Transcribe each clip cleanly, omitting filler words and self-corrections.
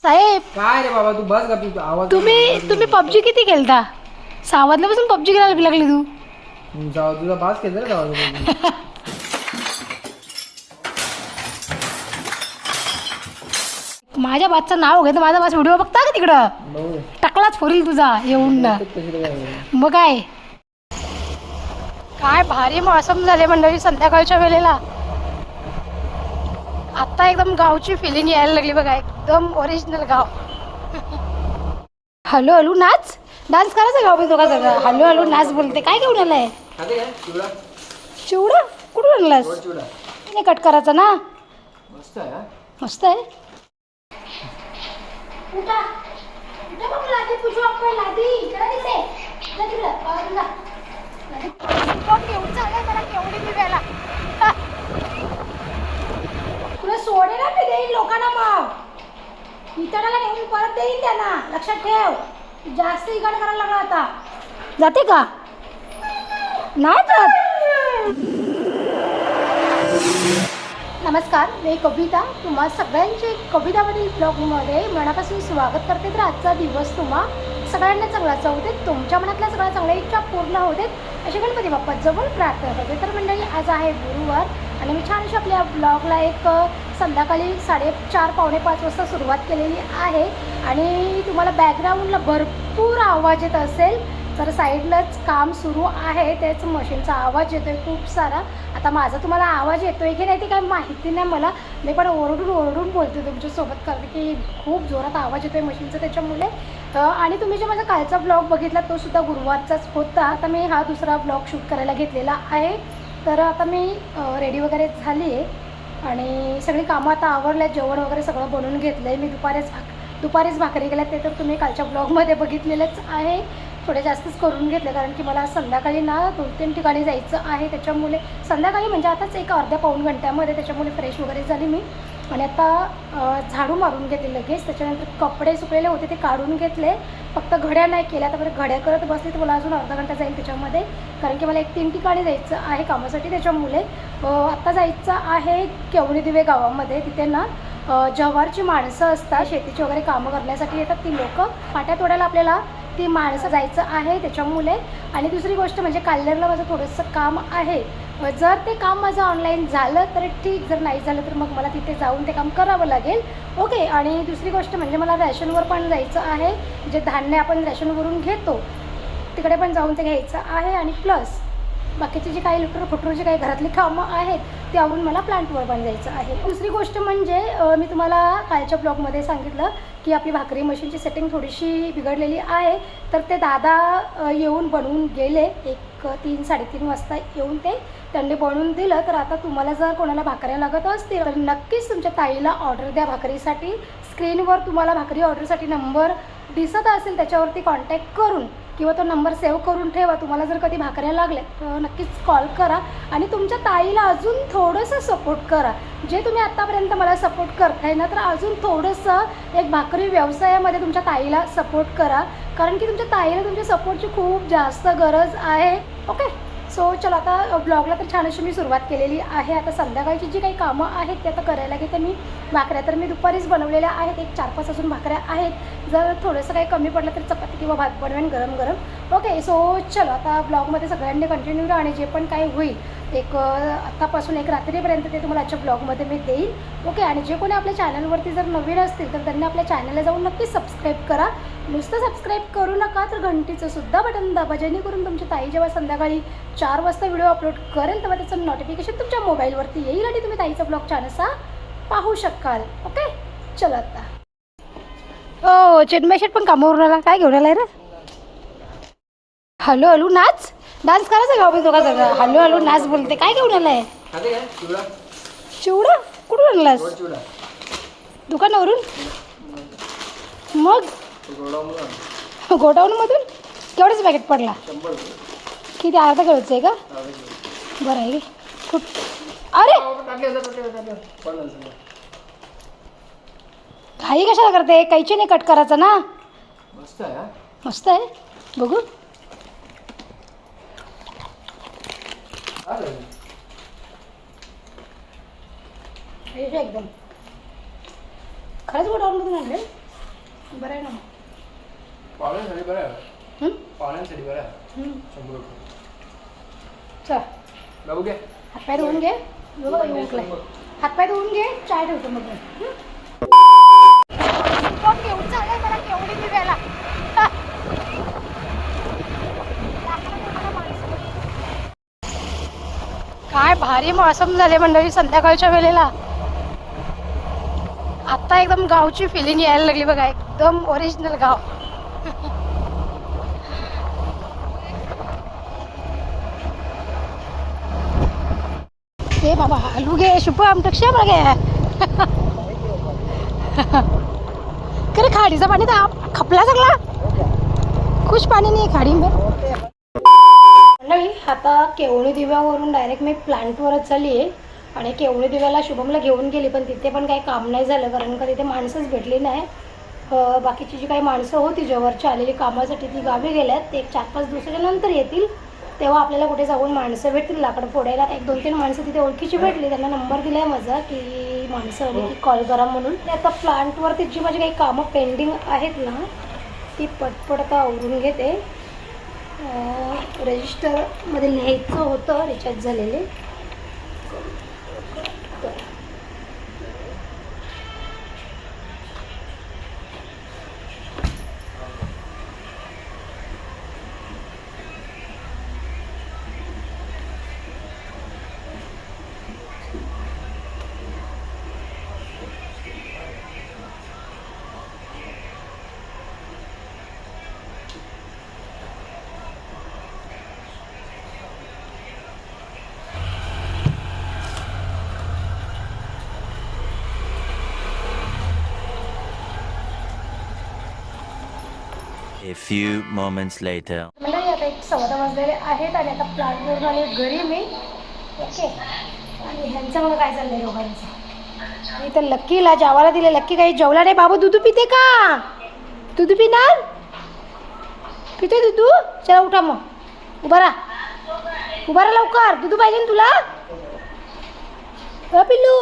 साहेब काय रे बाबा, तू बस का, तू आवाज. तुम्ही पबजी किती खेळता? 6 वाजल्यापासून पबजी खेळायला लागली तू. जाऊ तुझा बास केलं रे गावाला. माझ्या बादचं नाव घेतं, माझा बास व्हिडिओ बघता का तिकडं? टाकलाच फोरील तुझा येऊन ना. मग काय भारी मौसम झाले मंडळी संध्याकाळच्या वेळेला. आता एकदम गावची फिलिंग यायला लागली बघा, एकदम ओरिजिनल गाव. हॅलो हॅलो नाच, डान्स करायचा गाव मी दोघा सगळं. हॅलो हॅलो नाच बोलते. काय घेऊन आलाय? चिवडा? कुठून आणलास? नाही कट करायचा ना. मस्त आहे. मस्त आहे. उठा उठा मग लादी पुजू आपण. लादी इकडे तिकडे जा, तिकडे बाजूला. लादी घेऊन चाललाय मला केवढी दिव्याला. तुला सोडे ना मी देईन लोकांना. मग इतराला नेऊन परत देईन त्यांना. लक्षात ठेव, जास्त इकडे करायला लागला आता. जाते का? नाही जात. नमस्कार, मी कविता. तुम्हा सगळ्यांचे कवितावरील ब्लॉगमध्ये मनापासून स्वागत करते. तर आजचा दिवस तुम्हा सगळ्यांना चांगला जाऊ देत, तुमच्या मनातल्या सगळ्या चांगल्या इच्छा पूर्ण होऊ देत अशी गणपती बाप्पा जवळ प्रार्थना करते. तर मंडळी, आज आहे गुरुवार आणि मी छानशी आपल्या ब्लॉगला एक संध्याकाळी 4:30 पावणे 5 वाजता सुरुवात केलेली आहे. आणि तुम्हाला बॅकग्राऊंडला भरपूर आवाज येत असेल तर साईडलाच काम सुरू आहे, तेच मशीनचा आवाज येतो आहे खूप सारा. आता माझा तुम्हाला आवाज येतो आहे की नाही ते काही माहिती नाही मला. मी पण ओरडून बोलते तुमच्यासोबत, कारण की खूप जोरात आवाज येतो आहे मशीनचा त्याच्यामुळे. आणि तुम्ही जो माझा कालचा ब्लॉग बघितला तो सुद्धा गुरुवारचाच होता. आता मी हा दुसरा ब्लॉग शूट करायला घेतलेला आहे. तर आता मी रेडी वगैरे झाली आहे आणि सगळी कामं आता आवरल्या. जेवण वगैरे सगळं बनवून घेतलं आहे मी. दुपारीच भाकरी केल्या, ते तर तुम्ही कालच्या ब्लॉगमध्ये बघितलेलंच आहे. थोडे जास्तच करून घेतले, कारण की मला संध्याकाळी ना 2-3 ठिकाणी जायचं आहे. त्याच्यामुळे संध्याकाळी म्हणजे आताच एक अर्ध्या पाऊण घंट्यामध्ये, त्याच्यामुळे फ्रेश वगैरे झाली मी. आणि आता झाडू मारून घेतले लगेच. त्याच्यानंतर कपडे सुकलेले होते ते काढून घेतले. फक्त घड्या नाही केल्या. आता बरं घड्या करत बसली तर मला अजून अर्धा घंटा जाईल त्याच्यामध्ये, कारण की मला 1-3 ठिकाणी जायचं आहे कामासाठी. त्याच्यामुळे आत्ता जायचं आहे केवणी दिवे गावामध्ये. तिथे ना जव्हारची माणसं असतात, शेतीची वगैरे कामं करण्यासाठी येतात ती लोक. पाट्या तोडायला आपल्याला ती माणसं जायचं आहे त्याच्यामुळे. आणि दुसरी गोष्ट म्हणजे काल्हेरला माझं थोडंसं काम आहे. जर ते काम माझं ऑनलाईन झालं तर ठीक, जर नाही झालं तर मग मला तिथे जाऊन ते काम करावं लागेल. ओके. आणि दुसरी गोष्ट म्हणजे मला रॅशनवर पण जायचं आहे. जे धान्य आपण रॅशनवरून घेतो तिकडे पण जाऊन ते घ्यायचं आहे. आणि प्लस बाकीची जी काही लुटरफुटरची काही घरातली कामं आहेत ते आवरून मला प्लांटवर पण जायचं आहे. दुसरी गोष्ट म्हणजे मी तुम्हाला कालच्या ब्लॉगमध्ये सांगितलं की आपली भाकरी मशीनची सेटिंग थोडीशी बिघडलेली आहे. तर ते दादा येऊन बनवून गेले. 3-3:30 वाजता येऊन त्यांनी बनवून दिलं. तर आता तुम्हाला जर कोणाला भाकऱ्या लागत असतील तर नक्कीच तुमच्या ताईला ऑर्डर द्या भाकरीसाठी. स्क्रीनवर तुम्हाला भाकरी ऑर्डरसाठी नंबर दिसत असेल, त्याच्यावरती कॉन्टॅक्ट करून किंवा तो नंबर सेव्ह करून ठेवा. तुम्हाला जर कधी भाकऱ्या लागल्या तर नक्कीच कॉल करा आणि तुमच्या ताईला अजून थोडंसं सपोर्ट करा. जे तुम्ही आत्तापर्यंत मला सपोर्ट करताय ना, तर अजून थोडंसं एक भाकरी व्यवसायामध्ये तुमच्या ताईला सपोर्ट करा, कारण की तुमच्या ताईला तुमच्या सपोर्टची खूप जास्त गरज आहे. ओके. सो चला, आता ब्लॉगला तर छान अशी मी सुरुवात केलेली आहे. आता संध्याकाळची जी काही कामं आहेत ते आता करायला घेते मी. भाकऱ्या तर मी दुपारीच बनवलेल्या आहेत. 4-5 अजून भाकऱ्या आहेत. जर थोडंसं काही कमी पडलं तर चपाती किंवा भात बनवेन गरम गरम. ओके. सो चलो, आता ब्लॉगमध्ये सगळ्यांनी कंटिन्यू राहा आणि जे पण काही होईल आत्तापासून एक रात्रीपर्यंत ते तुम्हाला आजच्या ब्लॉगमध्ये मी देईल. ओके. आणि जे कोणी आपल्या चॅनलवरती जर नवीन असतील तर त्यांनी आपल्या चॅनलला जाऊन नक्कीच सबस्क्राईब करा. नुसतं सबस्क्राईब करू नका, तर घंटीचं सुद्धा बटन दाबा, जेणेकरून तुमची ताई जेव्हा संध्याकाळी 4 वाजता व्हिडिओ अपलोड करेल तेव्हा त्याचं नोटिफिकेशन तुमच्या मोबाईलवरती येईल आणि तुम्ही ताईचा ब्लॉग छान असा पाहू शकाल. ओके. चला आता. हो, चिन्मय शेट पण कामावरून आला. काय घेऊन आलाय रे? हॅलो हॅलो नाच, डान्स करायचा गाव मी दोघा सगळं. हॅलो हॅलो नाच बोलते. काय घेऊन आलाय? चिवडा? कुठून आणलास? दुकानावरून? मग गोडाऊनमधून? केवढंच पॅकेट पडला? किती? अर्धा किलोचं आहे का? बरं आहे. अरे घाई कशाला करते? कैची नाही कट करायचं ना. मस्त आहे. बघू. एकदम खरंच गोडाऊनमधून आणले. बरं आहे ना मग. पाहुण्यांसाठी बरं आहे. हं? पाहुण्यांसाठी बरं आहे. 100 रुपये. चल बाबू घे. हातपाय धुवून घे. बघा उठलाय. हातपाय धुवून घे. चाय ठेवतो मग मी. घेऊन चाललंय मला केवढी दिव्याला. काय भारी मौसम झाले मंडळी संध्याकाळच्या वेळेला. आता एकदम गावची फिलिंग यायला लागली बघा. एकदम ओरिजिनल गाव. ए बाबा आलू घे शुभम टक्ष्या मला घे. खरे खाडीचं पाणी तर खपला सगळा. खुश पाणी नाही खाडी में. नाही आता केवळी दिव्यावरून डायरेक्ट मी प्लांटवरच झाली आहे. आणि केवळी दिव्याला शुभमला घेऊन गेली पण तिथे पण काही काम नाही झालं कारण का तिथे माणसंच भेटली नाही. बाकीची जी काही माणसं होती जवळची आलेली कामासाठी ती गावी गेल्यात. ते 4-5 दिवसाच्या नंतर येतील तेव्हा आपल्याला कुठे जाऊन माणसं भेटतील लाकडं फोडायला. 1-2-3 माणसं तिथे ओळखीची भेटली. त्यांना नंबर दिला आहे माझा की माणसं आली की कॉल करा म्हणून. आता प्लांटवरती जी माझी काही कामं पेंडिंग आहेत ना ती पटपट आता आवरून घेते. रजिस्टरमध्ये लिहायचं होतं रिचार्ज झालेले. A few moments later. म्हणजे आता 1:15 वाजलेले आहेत आणि आता प्लांटवरून आले घरी मी. ओके आणि ह्यांचं मला काय चाललंय दोघांचं. मी तर लक्कीला जेवायला दिले. लक्की काही जेवला नाही. बाबू दूध पिते का? दूध पिणार? पिते दूध? चला उठा मग. उभा राहा लवकर. दूध पाहिजे ना तुला? पिल्लू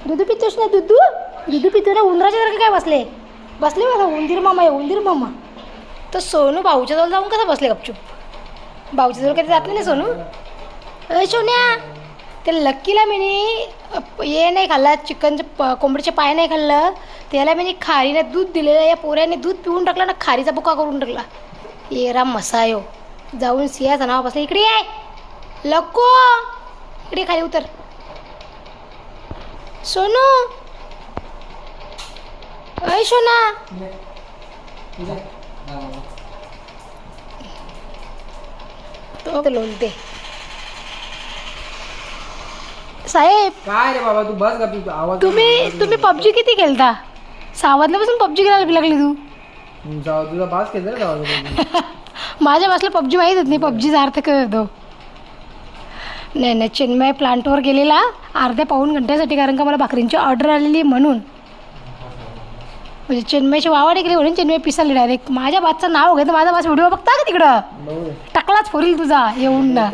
दूध पितोस ना? दूध पितो ना. उंदराच्या सारखं काय बसले माझा उंदीर मामा आहे. उंदीर मामा. तर सोनू भाऊच्या जवळ जाऊन कसा बसले गपचूप. भाऊच्या जवळ कधी जात नाही सोनू. अय सोन्या ते लक्कीला मी हे नाही खाल्लं चिकनचं कोंबडीचे पाय नाही खाल्लं. त्याला मी खारीने दूध दिलेलं. या पोऱ्याने दूध पिऊन टाकला ना खारीचा बुका करून टाकला. येरा मसायो जाऊन सियाचा नाव बसला. इकडे आहे लक्को. इकडे खाली उतर. सोनू अय सोना तो लोलते. साहेब काय रे बाबा तू बस का तू आवाज. तुम्ही पबजी किती खेळता? 6 वाजल्यापासून पबजी खेळायला लागली तू. जाऊ तुझा बास केलं रे जाऊ. माझ्या बसला पबजी माहीत होत नाही. पबजीचा अर्थ काय होतो. नाही चिन्मय प्लांटवर गेलेला अर्ध्या-पाऊण घंट्यासाठी कारण का मला भाकरींची ऑर्डर आलेली म्हणून. म्हणजे चिन्मयची वावाडी गेली म्हणून चिन्मय पिसाली डायरेक्ट. माझ्या बासचं नाव घेतं. माझा बास व्हिडिओ बघता का तिकडं? टाकलाच फोरील तुझा येऊन ना.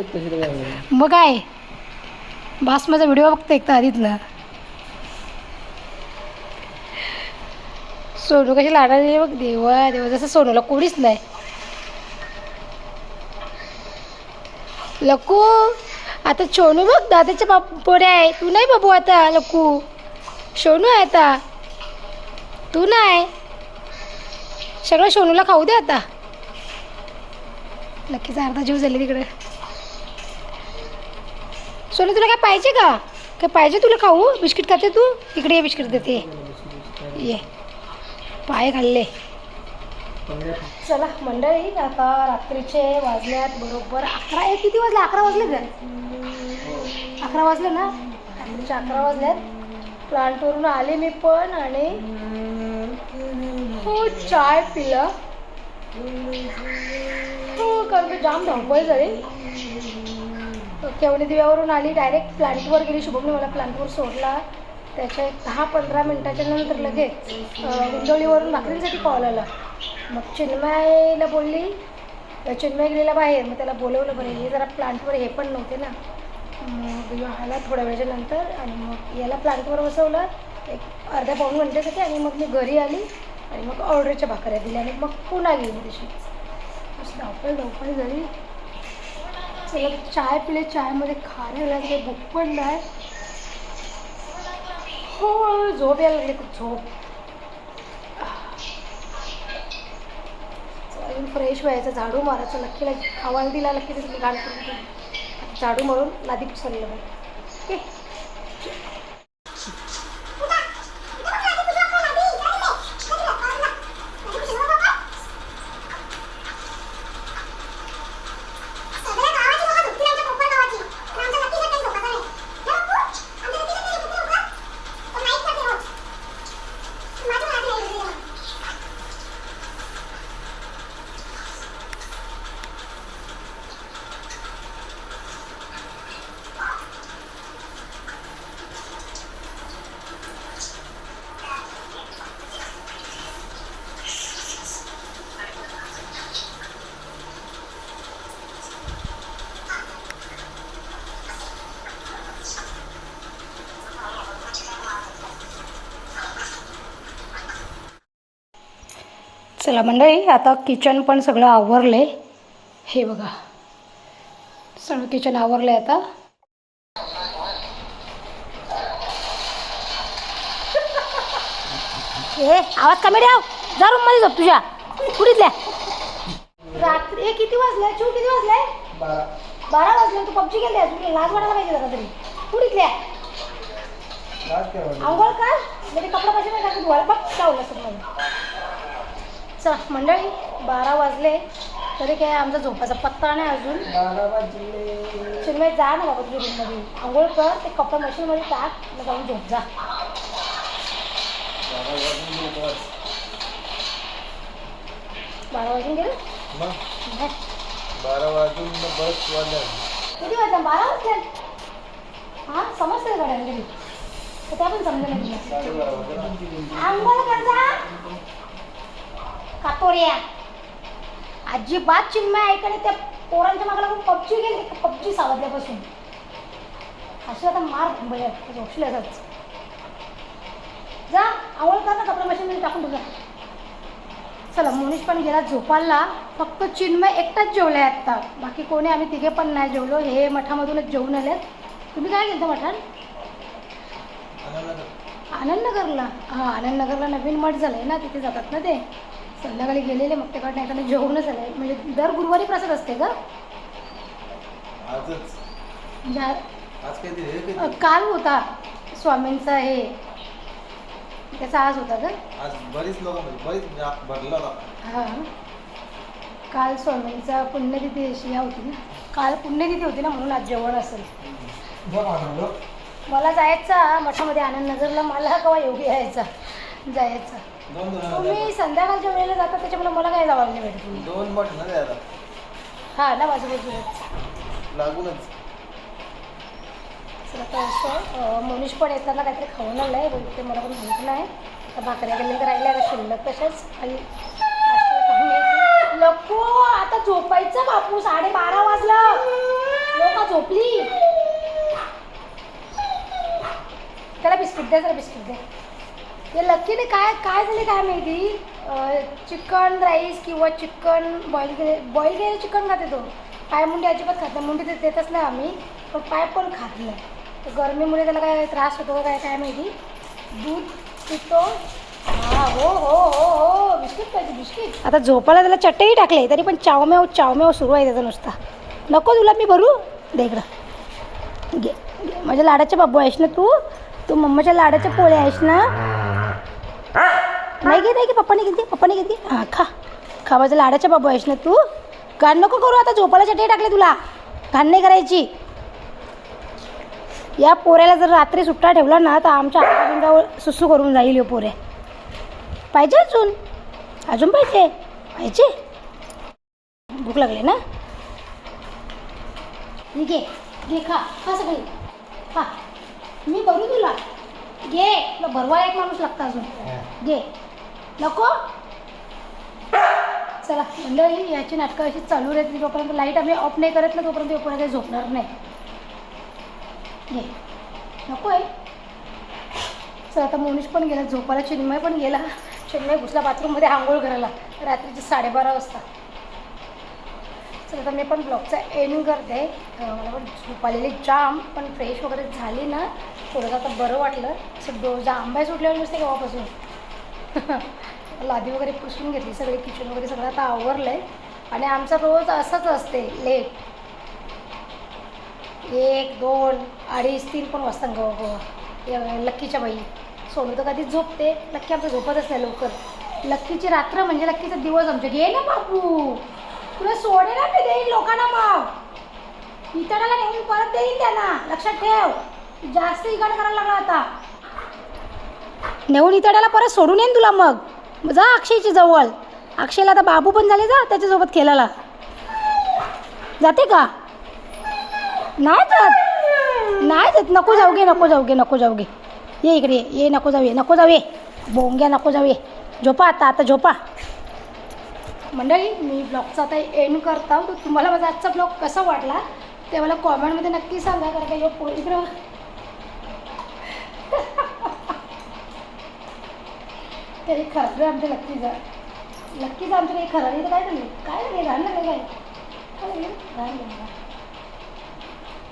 मग काय बास माझा व्हिडिओ बघतो एक तर आधीच ना. सोनू कशी लाडाली बघ. देवा जसं सोनूला कोणीच नाही. लकू आता सोनू बघ दादाच्या पोऱ्या आहे. तू नाही बाबू आता. लकू सोनू आहे आता. तू नाही. सगळं सोनूला खाऊ दे आता. लकीचा अर्धा जीव झाले तिकडे. सोनू तुला काय पाहिजे का? काय पाहिजे तुला खाऊ? बिस्किट खाते तू? इकडे ये बिस्किट देते. ये पाय खाल्ले. चला मंडळी आता रात्रीचे वाजल्यात बरोबर 11. किती वाजले? 11 वाजले का? 11 वाजले ना. रात्रीचे 11 वाजल्यात. प्लांटवरून आले मी पण आणि हो चाय पिलं. हो कारण की जाम धावपळ झाली. केवढी दिव्यावरून आली डायरेक्ट प्लांटवर गेली. शुभमने मला प्लांटवर सोडला. त्याच्या 10-15 मिनटाच्या नंतर लगेच गुंडवलीवरून भाकरींसाठी कॉल आला. मग चिन्मयला बोलली. चिन्मय गेलेला बाहेर. मग त्याला बोलवलं. बरं हे जरा प्लांटवर हे पण नव्हते ना. मग आला थोड्या वेळाच्या नंतर आणि मग याला प्लांटवर बसवलं एक अर्ध्या-पाऊण घंट्यासाठी. आणि मग मी घरी आली आणि मग ऑर्डरच्या भाकऱ्या दिल्या आणि मग पुन्हा गेली तशीच असं धावपळ झाली. चला चाय पिले, चायमध्ये खारे लागले, भूक पण नाही. हो झोप यायला लागली तर झोप. अजून फ्रेश व्हायचं, झाडू मारायचं. लक्कीला खावायला दिला, लक्की तिथे घाण करून झाडू मारून लादी पुसरलं पाहिजे. ओके चला मंडळी, आता किचन पण सगळं आवरलं आहे. हे बघा सगळं किचन आवरलं आहे आता. ए आवाज कमी ठेव, जा रूममध्ये झोप तुझ्या कुठीतल्या. रात्री किती वाजले चिव, किती वाजले? 12 वाजले. तू पबजी खेळते अजून, लाज वाटायला पाहिजे जरा तरी. कुठीतल्या आंघोळ कर, म्हणजे कपडा पाहिजे नाही टाकून धुवायला. बघ चावलं सगळं. चला मंडळी 12 वाजले तरी काय आमचा झोपाचा पत्ता नाही अजून. 12 वाजले. चिन्मय जा ना बाबा तुझ्या रूममध्ये, आंघोळ कर, ते कपडा मशीनमध्ये टाक, मग जाऊन झोप जा. 12 वाजून गेले. 12 वाजून बस वाजल्या. किती वाजता? 12 वाजले. हां समजतं का घरी? तर त्या पण समजलं नाही तुला. आंघोळ कर जा कातोऱ्या. अजिबात चिन्मय ऐकणे. त्या पोरांच्या मागला पबजी गेली, पबजी सावधल्यापासून अशी आता मार झोपल्याच. जा आंघोळ कर ना, कपडा मशीनमध्ये टाकून तुझा. चला मोनिश पण गेला झोपायला. फक्त चिन्मय एकटाच जेवलाय आत्ता, बाकी कोणी आम्ही तिघे पण नाही जेवलो. हे मठामधूनच जेवून आलेत. तुम्ही काय केलं मठात? आनंदनगरला. हां आनंदनगरला नवीन मठ झालं आहे ना, तिथे जातात ना ते. संध्याकाळी गेलेले मग ते नाही त्यांना जेवणच आलं आहे. म्हणजे दर गुरुवारी प्रसाद असते का? म्हणजे काल होता स्वामींचा, हे त्याचा आज होता का? आज बरीच लोक भरला होता. हां काल स्वामींचा पुण्यतिथी अशी होती ना, काल पुण्यतिथी होती ना, म्हणून आज जेवण असेल. मला जायचा मठामध्ये आनंदनगरला. मला केव्हा योगी यायचा जायचा. तुम्ही संध्याकाळच्या वेळेला जाता त्याच्यामुळे मला काय जावं नाही भेटत. 2 मठ ना द्यायला. हां ना बाजूबाजूलाच लागूनच. चला तर असं मोनिश पण येताना काहीतरी खाऊन आलं आहे बोलते, मला पण माहिती नाही. आता भाकऱ्या गेल्या तर राहिल्या आता शिल्लक तशाच. आणि नको आता झोपायचं बापू, 12:30 वाजलं. लोक झोपली. त्याला बिस्किट द्या, जरा बिस्किट द्या. ते लकीने काय काय झाले काय माहिती, चिकन राईस किंवा चिकन बॉईल केलेलं चिकन खाते तो. पाय मुंडी अजिबात खात नाही. मुंडी तर देतच नाही आम्ही, पण पाय पण खात नाही. तर गरमीमुळे त्याला काय त्रास होतो काय काय माहिती. दूध पितो. हां हो हो हो हो बिस्किट पाहिजे बिस्किट. आता झोपायला त्याला चटई टाकले तरी पण चावमेव सुरू आहे त्याचा नुसता. नको तुला मी भरू दे इकडं. घे माझ्या लाडाचे बाबू आहेस ना तू मम्माच्या लाडाच्या पोळे आहेस ना. नाही घे पप्पाने घेतली. हां खा माझ्या लाडाच्या बाबू आहेस ना तू. घाण नको करू, आता झोपायला चटई टाकले तुला, घाण नाही करायची. या पोऱ्याला जर रात्री सुट्टा ठेवला ना तर आमच्या आजूबाजूंगावर सुसू करून जाईल. पोऱ्या पाहिजे अजून पाहिजे. भूक लागली ना. घे खा सगळी खा. मी भरू तुला. घे तुला भरवा, एक माणूस लागता अजून. घे नको. चला मंडळी याची नाटकं अशी चालू राहते. जोपर्यंत लाईट आम्ही ऑफ नाही करत ना तोपर्यंत पोरं काही झोपणार नाही. घे नको आहे. चला आता मोनिश पण गेला झोपायला, चिन्मय पण गेला. चिन्मय घुसला बाथरूममध्ये आंघोळ करायला रात्रीचे 12:30 वाजता. चला तर मी पण ब्लॉगचा एंड करते. मला पण झोप आलेली जाम, पण फ्रेश वगैरे झाली ना थोडंसं आता बरं वाटलं. असं जांभ्या सुटल्यावर नसते केव्हापासून. लादी वगैरे पुसून घेतली, सगळे किचन वगैरे सगळं आता आवरलं आहे. आणि आमचा रोज असंच असते लेट, 1, 2, 2:30, 3 पण वाजता गोवा. लक्कीच्या बाई सोनू तर कधीच झोपते, लक्की आमचं झोपतच नाही लवकर. लक्कीची रात्र म्हणजे लक्कीचा दिवस आमच्या. घे ना बापू, तुला सोडेल ना मी, देईन लोकांना. मग इतडाला नेऊन परत देईन त्यांना, लक्षात ठेव. जास्त इकड करायला लागला आता. नेऊन इतडाला परत सोडून येईन तुला. मग जा अक्षयची जवळ. अक्षयला आता बाबू पण झाले, जा त्याच्यासोबत खेळायला. जाते का? नाही जात, नाही जात. नको जाऊ गे, नको जाऊ गे, नको जाऊ गे. ये इकडे, ये. नको जाऊ, ये नको जाऊ, ये बोंग्या, नको जाऊ, ये. झोपा आता झोपा. मंडळी, मी ब्लॉगचा आता एंड करता. तर तुम्हाला माझा आजचा ब्लॉग कसा वाटला ते मला कॉमेंटमध्ये नक्की सांगा. कारण का इकडं तरी खरं आमच्या लक्कीचा आमच्या काही खरं नाही तर काय झालं, काय नाही घाण लागलं, काय घाण लागलं.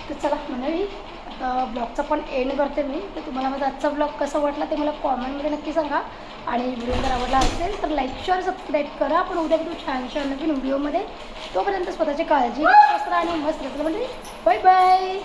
तर चला मंडळी, आता ब्लॉगचा पण एंड करते मी. तर तुम्हाला माझा आजचा ब्लॉग कसा वाटला ते मला कॉमेंटमध्ये नक्की सांगा. आणि व्हिडिओ जर आवडला असेल तर लाईक शेअर सबस्क्राईब करा. आपण उद्या भेटू छान नवीन व्हिडिओमध्ये. तोपर्यंत स्वतःची काळजी घ्या, स्वस्त आणि मस्त राहा. म्हणजे बाय बाय.